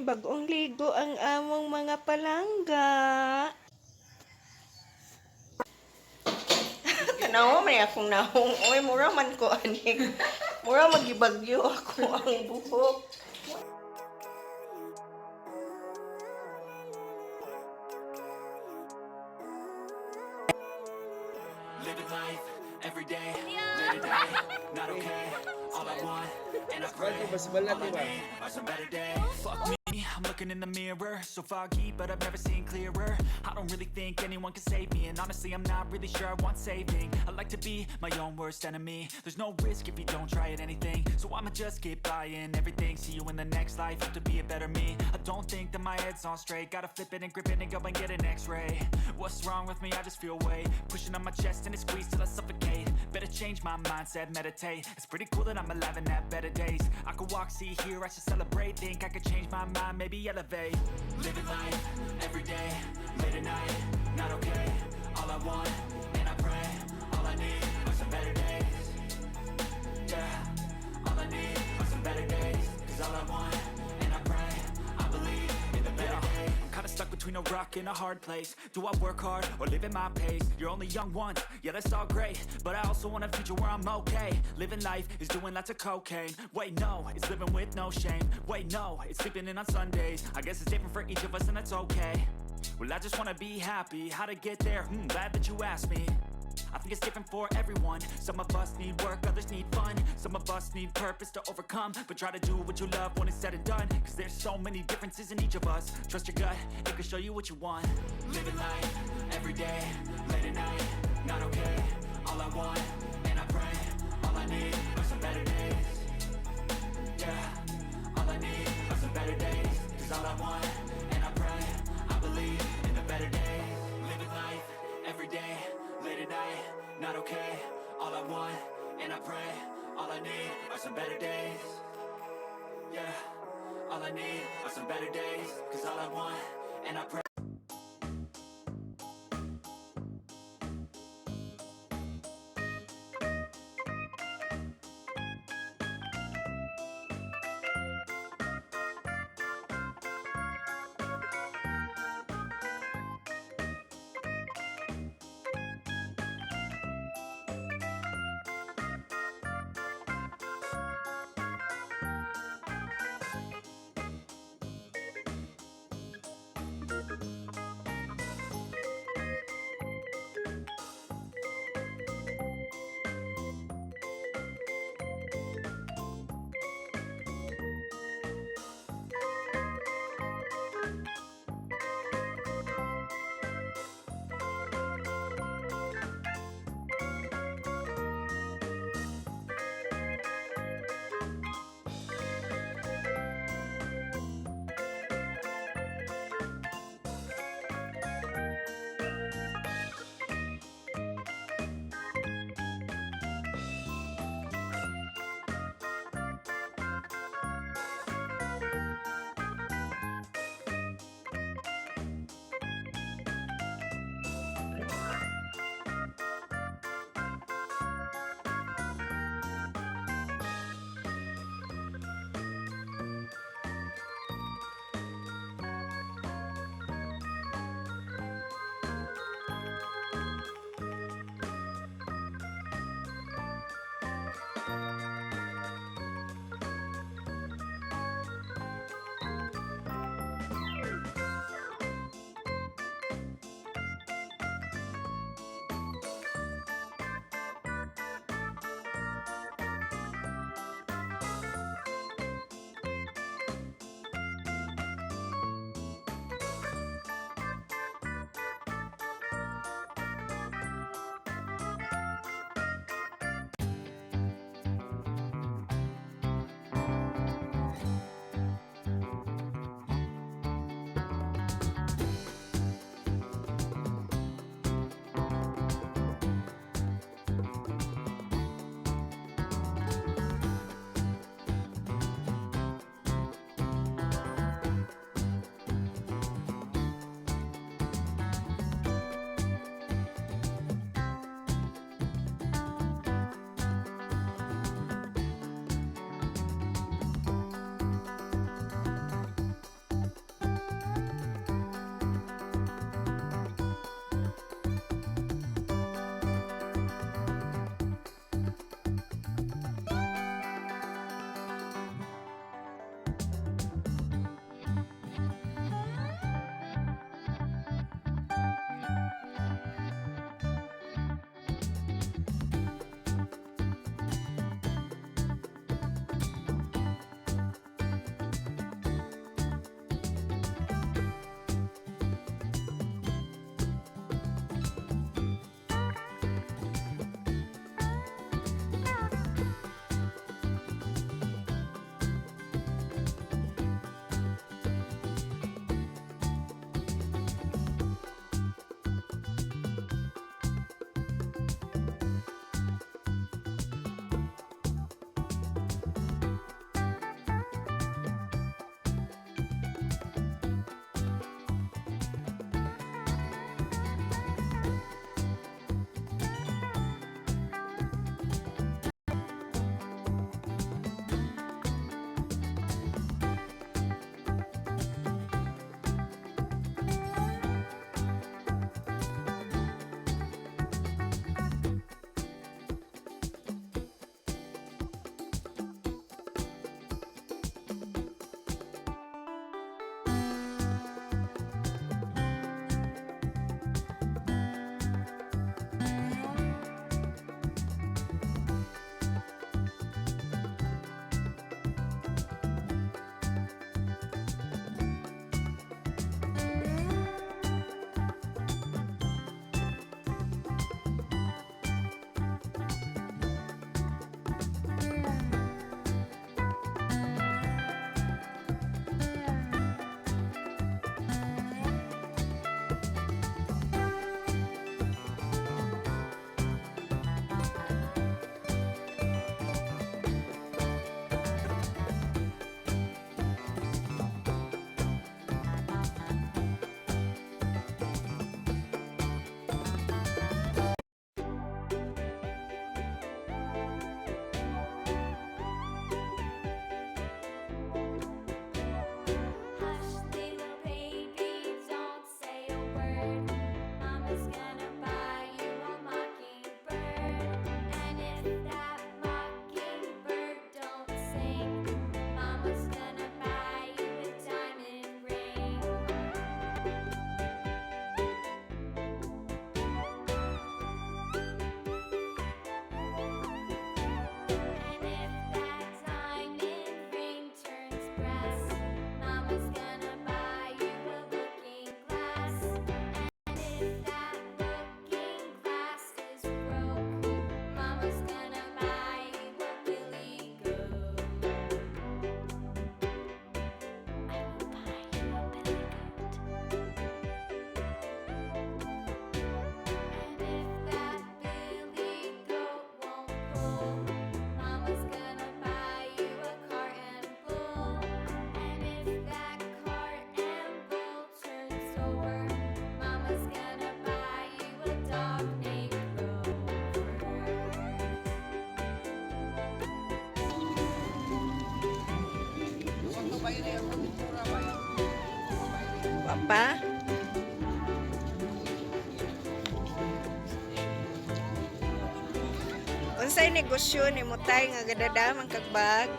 bagong ligo ang among mga palangga. Tanaw may akong nahong. Oy, mura man ko anik. Mura magibagyo ako ang buhok. Living life every day, late at night, not okay. All I want, and I pray, all I need are some better days. Fuck me, I'm looking in the mirror, so foggy, but I've never seen clearer. I don't really think anyone can save me, and honestly, I'm not really sure I want saving. I like to be my own worst enemy. There's no risk if you don't try at anything, so I'ma just keep buying everything. See you in the next life, hope to be a better me. I don't think that my head's on straight. Gotta flip it and grip it and go and get an x-ray. What's wrong with me? I just feel weight pushing on my chest and it squeezes till I suffocate. Better change my mindset, meditate. It's pretty cool that I'm alive and have better days. I could walk, see, hear, I should celebrate. Think I could change my mind, maybe elevate. Living life, every day, late at night, not okay. All I want, and I pray, all I need are some better days. Yeah, all I need are some better days. Cause all I want, and I pray, I believe in the better days. I'm kinda stuck between a rock and a hard place. Do I work hard or live at my pace? You're only young once, yeah that's all great, but I also want a future where I'm okay. Living life is doing lots of cocaine. Wait no, it's living with no shame. Wait no, it's sleeping in on Sundays. I guess it's different for each of us and that's okay. Well I just wanna be happy, how to get there? Glad that you asked me. I think it's different for everyone. Some of us need work, others need fun. Some of us need purpose to overcome. But try to do what you love when it's said and done. Cause there's so many differences in each of us. Trust your gut, it can show you what you want. Living life, every day, late at night, not okay. All I want, and I pray, all I need are some better days. Yeah, all I need are some better days. Cause all I want, and I pray, I believe in the better days. Living life, every day, late at night, not okay. All I want, and I pray, all I need are some better days. Yeah, all I need are some better days. Cause all I want, and I pray. Papa? Unsay negosyo ni mo tay nga gadadam ang kagbag?